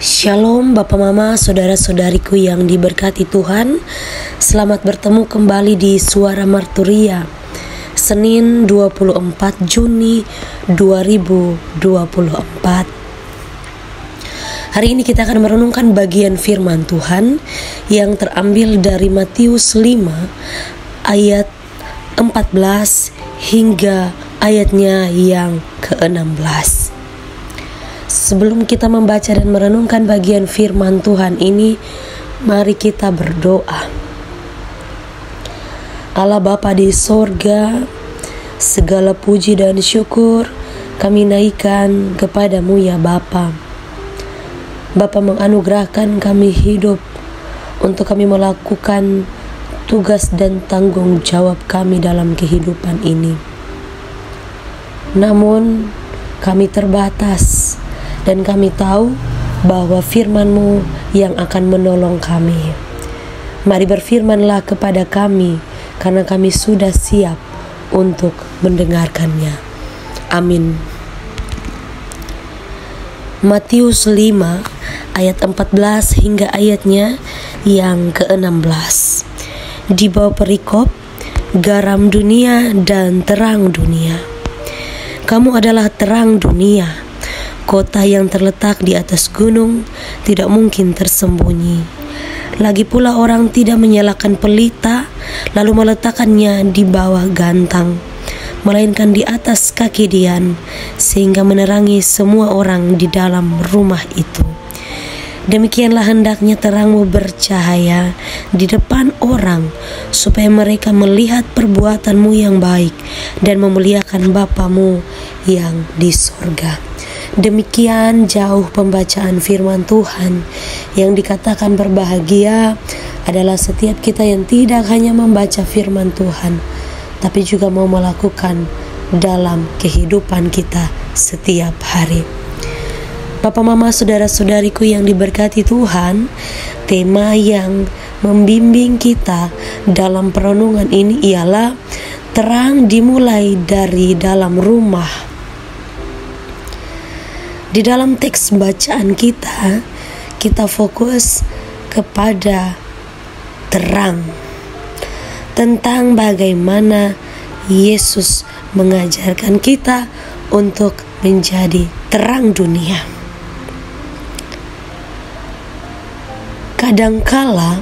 Shalom Bapak Mama, saudara-saudariku yang diberkati Tuhan. Selamat bertemu kembali di Suara Marturia, Senin 24 Juni 2024. Hari ini kita akan merenungkan bagian firman Tuhan yang terambil dari Matius 5 ayat 14 hingga ayatnya yang ke-16. Sebelum kita membaca dan merenungkan bagian firman Tuhan ini, mari kita berdoa. Allah Bapa di sorga, segala puji dan syukur kami naikkan kepadamu ya Bapa. Bapa menganugerahkan kami hidup untuk kami melakukan tugas dan tanggung jawab kami dalam kehidupan ini. Namun kami terbatas, dan kami tahu bahwa firman-Mu yang akan menolong kami. Mari berfirmanlah kepada kami, karena kami sudah siap untuk mendengarkannya. Amin. Matius 5 ayat 14 hingga ayatnya yang ke-16. Di bawah perikop, garam dunia dan terang dunia. Kamu adalah terang dunia. Kota yang terletak di atas gunung tidak mungkin tersembunyi. Lagi pula orang tidak menyalakan pelita lalu meletakkannya di bawah gantang, melainkan di atas kaki dian, sehingga menerangi semua orang di dalam rumah itu. Demikianlah hendaknya terangmu bercahaya di depan orang, supaya mereka melihat perbuatanmu yang baik dan memuliakan Bapamu yang di sorga. Demikian jauh pembacaan firman Tuhan. Yang dikatakan berbahagia adalah setiap kita yang tidak hanya membaca firman Tuhan, tapi juga mau melakukan dalam kehidupan kita setiap hari. Bapak Mama, saudara-saudariku yang diberkati Tuhan, tema yang membimbing kita dalam perenungan ini ialah terang dimulai dari dalam rumah. Di dalam teks bacaan kita fokus kepada terang, tentang bagaimana Yesus mengajarkan kita untuk menjadi terang dunia. Kadangkala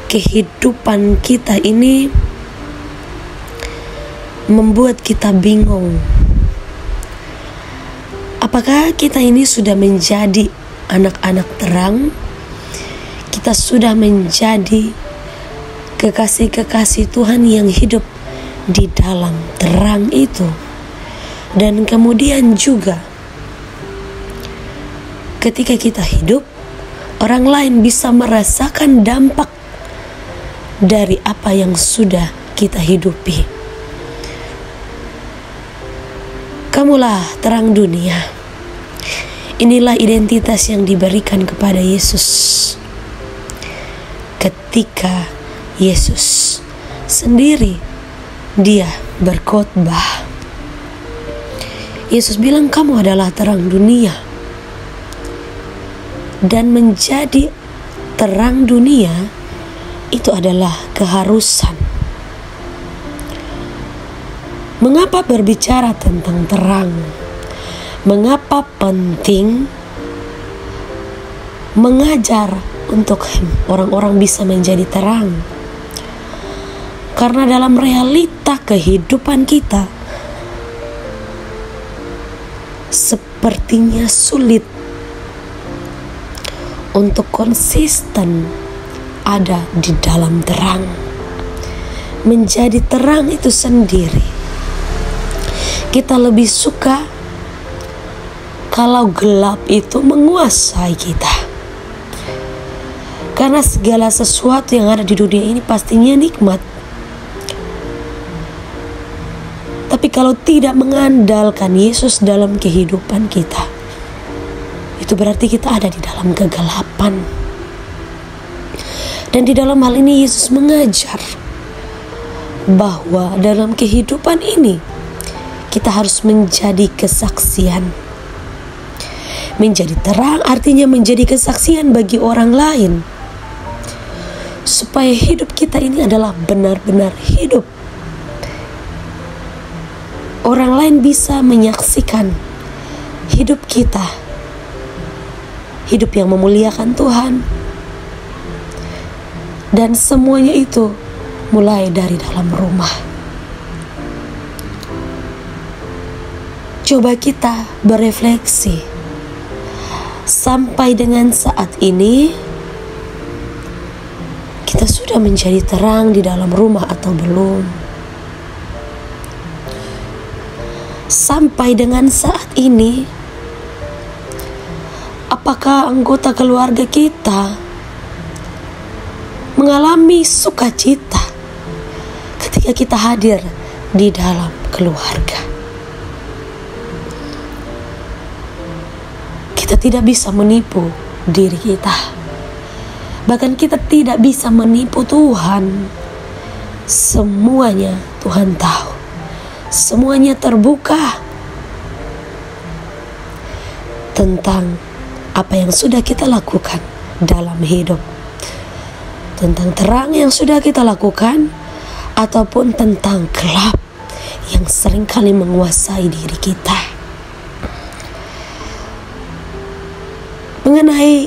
kehidupan kita ini membuat kita bingung. Apakah kita ini sudah menjadi anak-anak terang? Kita sudah menjadi kekasih-kekasih Tuhan yang hidup di dalam terang itu. Dan kemudian juga ketika kita hidup, orang lain bisa merasakan dampak dari apa yang sudah kita hidupi. Kamulah terang dunia. Inilah identitas yang diberikan kepada Yesus ketika Yesus sendiri dia berkhotbah. Yesus bilang, kamu adalah terang dunia. Dan menjadi terang dunia itu adalah keharusan. Mengapa berbicara tentang terang? Mengapa penting mengajar untuk orang-orang bisa menjadi terang? Karena dalam realita kehidupan kita sepertinya sulit untuk konsisten ada di dalam terang. Menjadi terang itu sendiri, kita lebih suka kalau gelap itu menguasai kita. Karena segala sesuatu yang ada di dunia ini pastinya nikmat. Tapi kalau tidak mengandalkan Yesus dalam kehidupan kita, itu berarti kita ada di dalam kegelapan. Dan di dalam hal ini Yesus mengajar bahwa dalam kehidupan ini kita harus menjadi kesaksian. Menjadi terang artinya menjadi kesaksian bagi orang lain, supaya hidup kita ini adalah benar-benar hidup. Orang lain bisa menyaksikan hidup kita, hidup yang memuliakan Tuhan. Dan semuanya itu mulai dari dalam rumah. Coba kita berefleksi, sampai dengan saat ini kita sudah menjadi terang di dalam rumah atau belum? Sampai dengan saat ini, apakah anggota keluarga kita mengalami sukacita ketika kita hadir di dalam keluarga? Kita tidak bisa menipu diri kita, bahkan kita tidak bisa menipu Tuhan. Semuanya Tuhan tahu, semuanya terbuka tentang apa yang sudah kita lakukan dalam hidup, tentang terang yang sudah kita lakukan, ataupun tentang gelap yang seringkali menguasai diri kita. Mengenai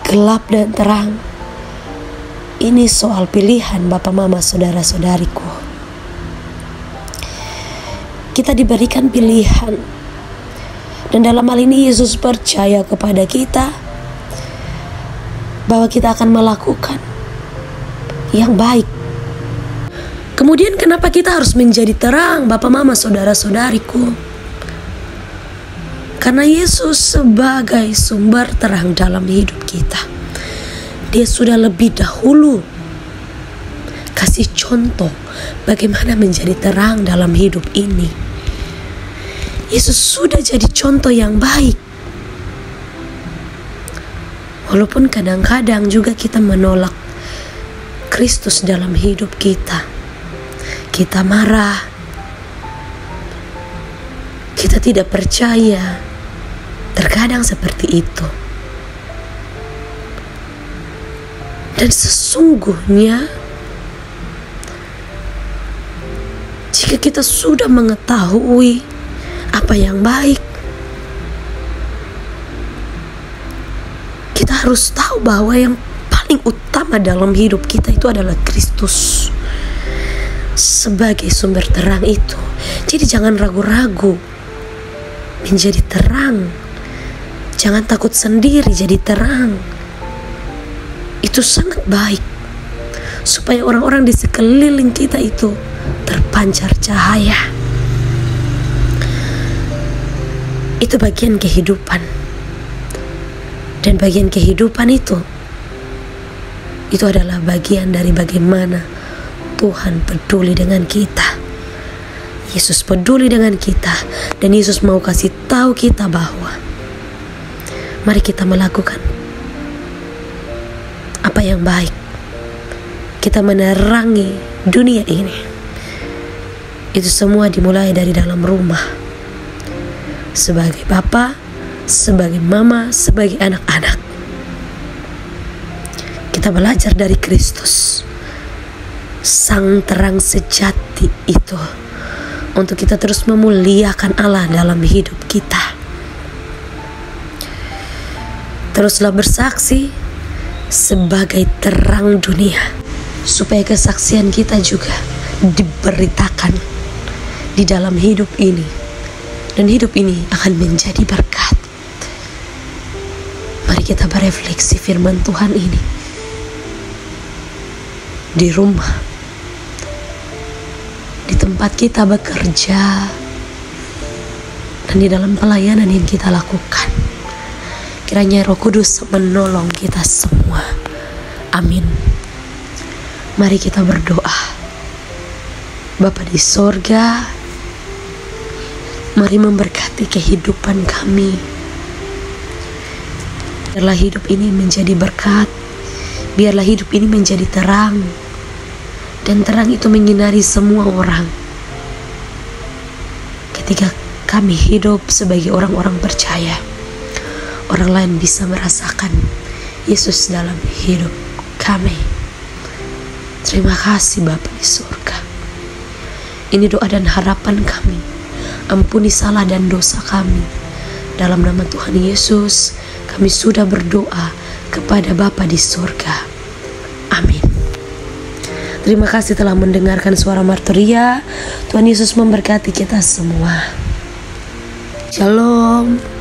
gelap dan terang, ini soal pilihan Bapak, Mama, saudara-saudariku. Kita diberikan pilihan, dan dalam hal ini Yesus percaya kepada kita bahwa kita akan melakukan yang baik. Kemudian kenapa kita harus menjadi terang, Bapak, Mama, saudara-saudariku? Karena Yesus sebagai sumber terang dalam hidup kita, Dia sudah lebih dahulu kasih contoh bagaimana menjadi terang dalam hidup ini. Yesus sudah jadi contoh yang baik. Walaupun kadang-kadang juga kita menolak Kristus dalam hidup kita. Kita marah, kita tidak percaya. Terkadang seperti itu. Dan sesungguhnya jika kita sudah mengetahui apa yang baik, kita harus tahu bahwa yang paling utama dalam hidup kita itu adalah Kristus sebagai sumber terang itu. Jadi jangan ragu-ragu menjadi terang. Jangan takut sendiri jadi terang. Itu sangat baik, supaya orang-orang di sekeliling kita itu terpancar cahaya. Itu bagian kehidupan. Dan bagian kehidupan itu adalah bagian dari bagaimana Tuhan peduli dengan kita. Yesus peduli dengan kita, dan Yesus mau kasih tahu kita bahwa mari kita melakukan apa yang baik. Kita menerangi dunia ini. Itu semua dimulai dari dalam rumah. Sebagai bapa, sebagai mama, sebagai anak-anak. Kita belajar dari Kristus, sang terang sejati itu, untuk kita terus memuliakan Allah dalam hidup kita. Teruslah bersaksi sebagai terang dunia, supaya kesaksian kita juga diberitakan di dalam hidup ini, dan hidup ini akan menjadi berkat. Mari kita berefleksi firman Tuhan ini di rumah, di tempat kita bekerja, dan di dalam pelayanan yang kita lakukan. Kiranya Roh Kudus menolong kita semua. Amin. Mari kita berdoa. Bapa di sorga, mari memberkati kehidupan kami. Biarlah hidup ini menjadi berkat. Biarlah hidup ini menjadi terang. Dan terang itu menyinari semua orang. Ketika kami hidup sebagai orang-orang percaya, orang lain bisa merasakan Yesus dalam hidup kami. Terima kasih Bapa di surga. Ini doa dan harapan kami. Ampuni salah dan dosa kami. Dalam nama Tuhan Yesus, kami sudah berdoa kepada Bapa di surga. Amin. Terima kasih telah mendengarkan suara Marturia. Tuhan Yesus memberkati kita semua. Shalom.